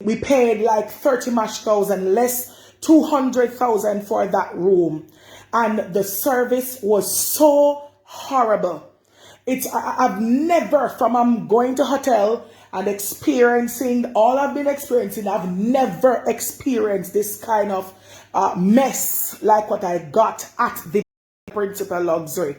We paid like 30,000 less, 200,000 for that room. And the service was so horrible. I've never, from going to hotel and experiencing all I've been experiencing, I've never experienced this kind of mess like what I got at the Principal Luxury.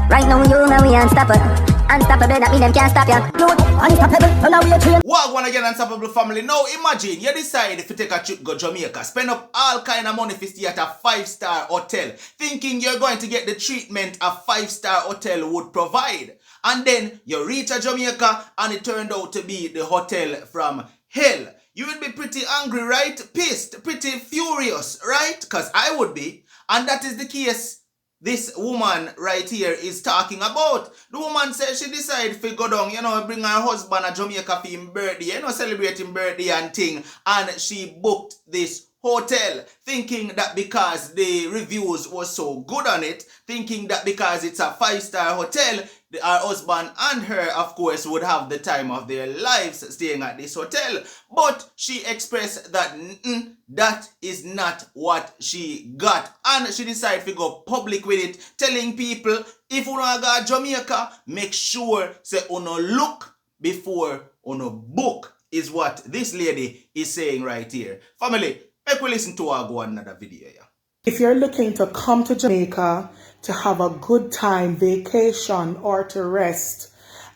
Right now you know we unstoppable. Unstoppable, that mean them can't stop ya. Unstoppable, now we are trained. What one again, Unstoppable family? Now imagine you decide if you take a trip go Jamaica, spend up all kind of money to stay at a 5-star hotel, thinking you're going to get the treatment a 5-star hotel would provide. And then you reach a Jamaica and it turned out to be the hotel from hell. You would be pretty angry, right? Pissed, pretty furious, right? Because I would be. And that is the case this woman right here is talking about. The woman says she decided to go down, bring her husband a Jamaica for his birthday, celebrating birthday and thing. And she booked this hotel, thinking that because the reviews were so good on it, thinking that because it's a 5-star hotel, her husband and her, of course, would have the time of their lives staying at this hotel. But she expressed that that is not what she got. And she decided to go public with it, telling people, if you want to go to Jamaica, make sure say uno look before uno book, is what this lady is saying right here. Family, make we listen to her go on another video. Yeah. If you're looking to come to Jamaica to have a good time, vacation, or to rest,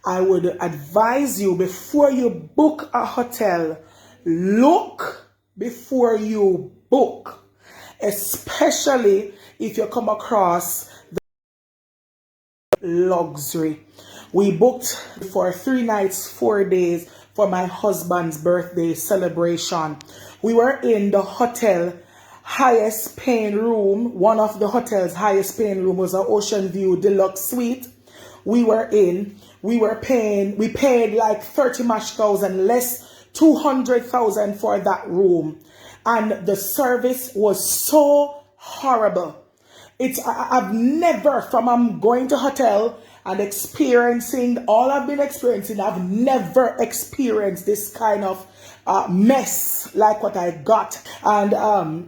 I would advise you before you book a hotel, look before you book, especially if you come across the luxury. We booked for 3 nights, 4 days for my husband's birthday celebration. We were in the hotel highest paying room. One of the hotel's highest paying room was an Ocean View Deluxe Suite. We paid like 30,000 less, 200,000 for that room. And the service was so horrible. I've never, from going to hotel and experiencing all I've been experiencing, I've never experienced this kind of mess like what I got. And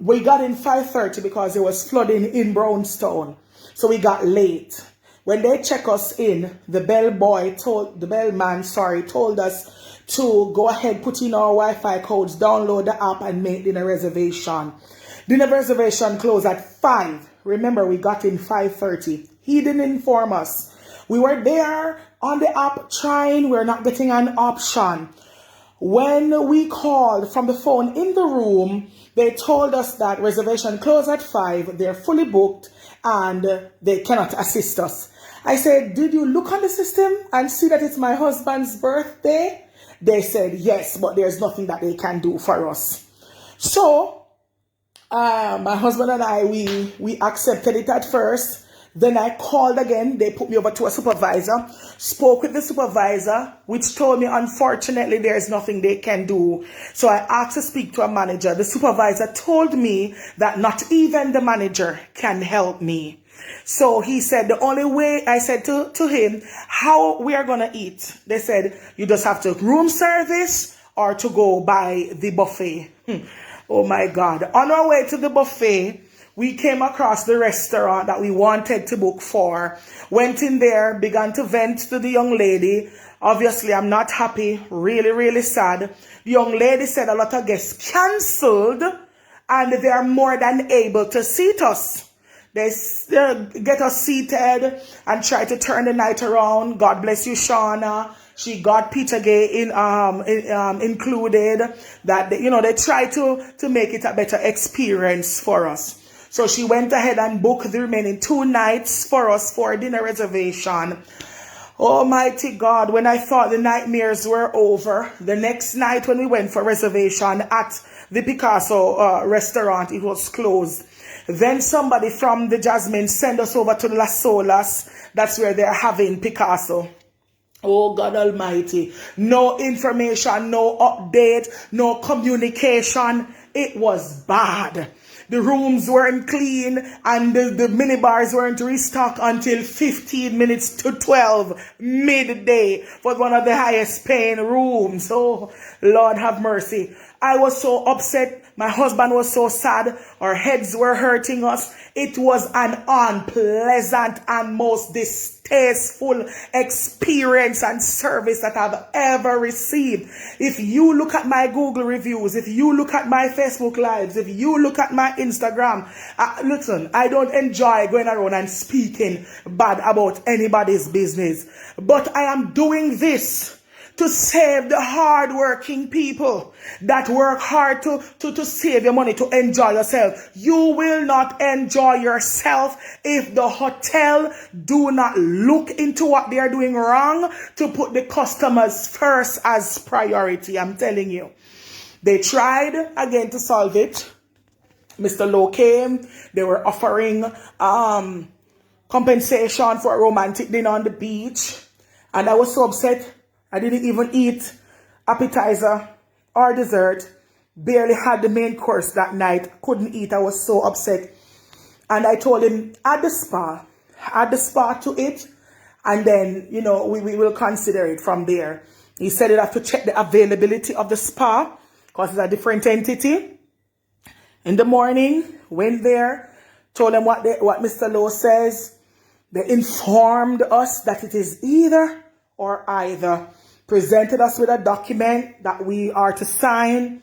we got in 5:30 because it was flooding in Brownstown, so we got late. When they check us in, the bellman told us to go ahead, put in our Wi-Fi codes, download the app, and make dinner reservation. Dinner reservation closed at 5. Remember, we got in 5:30. He didn't inform us. We were there on the app trying. We're not getting an option. When we called from the phone in the room, they told us that reservation closed at 5. They're fully booked and they cannot assist us. I said, did you look on the system and see that it's my husband's birthday? They said, yes, but there's nothing that they can do for us. So my husband and I, we accepted it at first. Then I called again. They put me over to a supervisor, spoke with the supervisor, which told me, unfortunately, there's nothing they can do. So I asked to speak to a manager. The supervisor told me that not even the manager can help me. So he said, the only way, I said to him, how we are going to eat? They said, you just have to room service or to go by the buffet. Oh my God. On our way to the buffet, we came across the restaurant that we wanted to book for, went in there, began to vent to the young lady. Obviously, I'm not happy, really, really sad. The young lady said a lot of guests canceled and they are more than able to seat us. They get us seated and try to turn the night around. God bless you, Shauna. She got Peter Gay included. That they try to make it a better experience for us. So she went ahead and booked the remaining 2 nights for us for dinner reservation. Almighty God, when I thought the nightmares were over, the next night when we went for reservation at the Picasso restaurant, it was closed. Then somebody from the Jasmine sent us over to Las Solas. That's where they're having Picasso. Oh God Almighty. No information, no update, no communication. It was bad. The rooms weren't clean and the minibars weren't restocked until 15 minutes to 12 midday for one of the highest paying rooms. Oh, Lord have mercy. I was so upset. My husband was so sad. Our heads were hurting us. It was an unpleasant and most distasteful experience and service that I've ever received. If you look at my Google reviews, if you look at my Facebook lives, if you look at my Instagram, listen, I don't enjoy going around and speaking bad about anybody's business. But I am doing this to save the hard-working people that work hard to save your money, to enjoy yourself. You will not enjoy yourself if the hotel do not look into what they are doing wrong to put the customers first as priority. I'm telling you. They tried again to solve it. Mr. Lowe came. They were offering compensation for a romantic dinner on the beach. And I was so upset. I didn't even eat appetizer or dessert. Barely had the main course that night. Couldn't eat. I was so upset. And I told him, add the spa to it. And then, we will consider it from there. He said he'd have to check the availability of the spa because it's a different entity. In the morning, went there, told him what Mr. Lowe says. They informed us that it is either or either. Presented us with a document that we are to sign.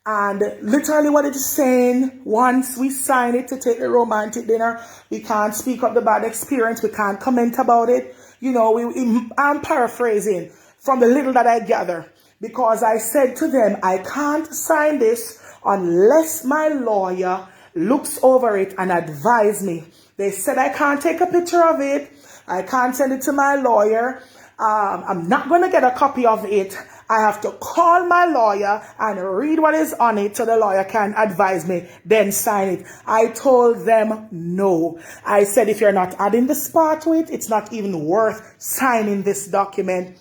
And literally what it is saying, once we sign it to take the romantic dinner, we can't speak of the bad experience. We can't comment about it. I'm paraphrasing from the little that I gather. Because I said to them, I can't sign this unless my lawyer looks over it and advise me. They said I can't take a picture of it. I can't send it to my lawyer. I'm not going to get a copy of it. I have to call my lawyer and read what is on it so the lawyer can advise me, then sign it. I told them no. I said, if you're not adding the spa to it, it's not even worth signing this document.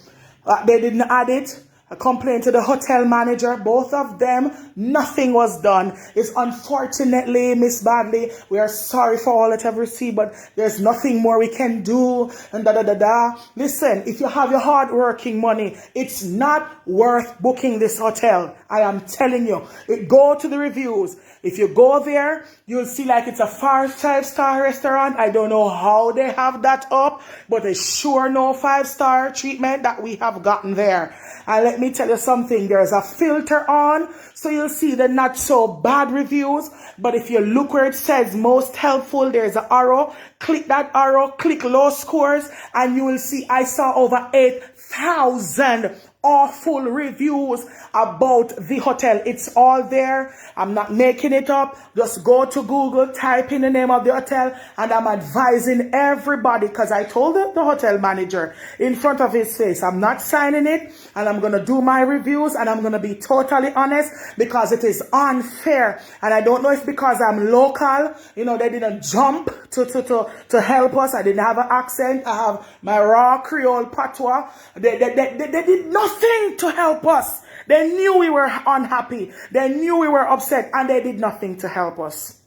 They didn't add it. I complained to the hotel manager, both of them, nothing was done. It's unfortunately, Miss Badley, we are sorry for all that I've received, but there's nothing more we can do, and da-da-da-da. Listen, if you have your hard-working money, it's not worth booking this hotel. I am telling you. Go to the reviews. If you go there, you'll see like it's a 5-star restaurant. I don't know how they have that up, but it's sure no 5-star treatment that we have gotten there. And let me tell you something, there's a filter on, so you'll see the not so bad reviews. But if you look where it says most helpful, there's an arrow. Click that arrow, click low scores, and you will see I saw over 8,000 awful reviews about the hotel. It's all there. I'm not making it up. Just go to Google, type in the name of the hotel, and I'm advising everybody, because I told the hotel manager in front of his face, I'm not signing it, and I'm going to do my reviews, and I'm going to be totally honest, because it is unfair. And I don't know if because I'm local, they didn't jump to help us. I didn't have an accent. I have my raw Creole patois. They did nothing to help us. They knew we were unhappy. They knew we were upset, and they did nothing to help us.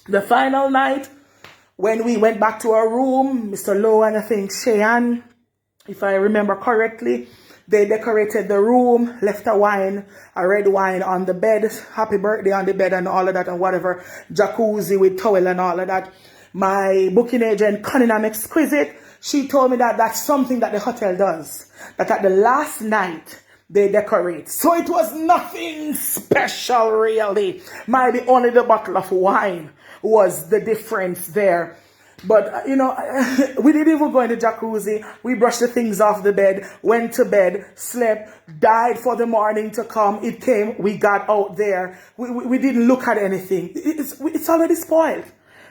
The final night, when we went back to our room, Mr. Lowe and I think Cheyenne, if I remember correctly, they decorated the room, left a red wine on the bed, happy birthday on the bed and all of that and whatever, jacuzzi with towel and all of that. My booking agent, Cunningham Exquisite, she told me that that's something that the hotel does. That at the last night, they decorate. So it was nothing special, really. Maybe only the bottle of wine was the difference there. But, we didn't even go in the jacuzzi. We brushed the things off the bed, went to bed, slept, died for the morning to come. It came, we got out there. We didn't look at anything. It's already spoiled.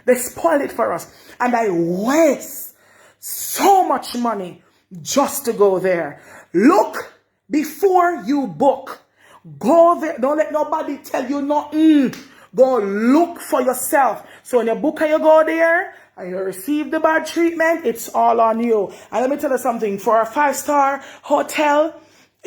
They spoiled it for us. And I waste so much money just to go there. Look before you book. Go there. Don't let nobody tell you nothing. Go look for yourself. So when you book and you go there and you receive the bad treatment, it's all on you. And let me tell you something. For a 5-star hotel,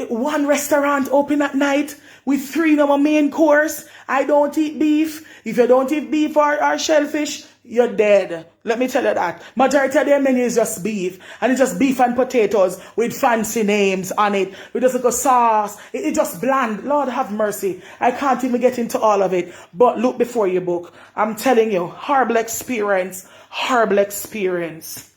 one restaurant open at night with 3 main course. I don't eat beef. If you don't eat beef or shellfish, you're dead. Let me tell you that. Majority of their menu is just beef. And it's just beef and potatoes with fancy names on it. With just like a sauce. It's just bland. Lord have mercy. I can't even get into all of it. But look before you book. I'm telling you, horrible experience. Horrible experience.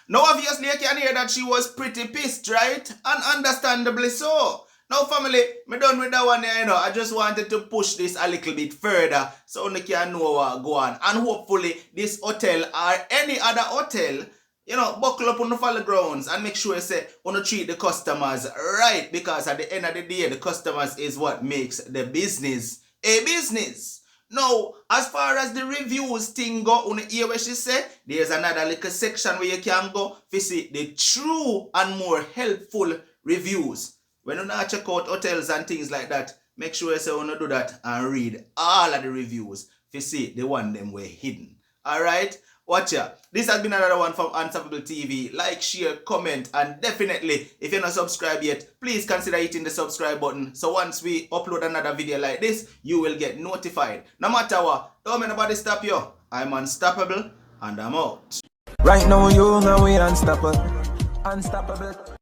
Now, obviously, you can hear that she was pretty pissed, right? And understandably so. Now, family, me done with that one here, you know. I just wanted to push this a little bit further so you can know what go on. And hopefully, this hotel or any other hotel, you know, buckle up on the follow grounds and make sure you say, want to treat the customers right. Because at the end of the day, the customers is what makes the business a business. Now, as far as the reviews thing go, on hear what she say, there's another little section where you can go to see the true and more helpful reviews. When you not check out hotels and things like that, make sure you say you want to do that and read all of the reviews to see the one them were hidden. Alright? Watch ya. This has been another one from Unstoppable TV. Like, share, comment, and definitely, if you're not subscribed yet, please consider hitting the subscribe button. So once we upload another video like this, you will get notified. No matter what, don't let nobody stop you. I'm unstoppable, and I'm out. Right now, you know we unstoppable. Unstoppable.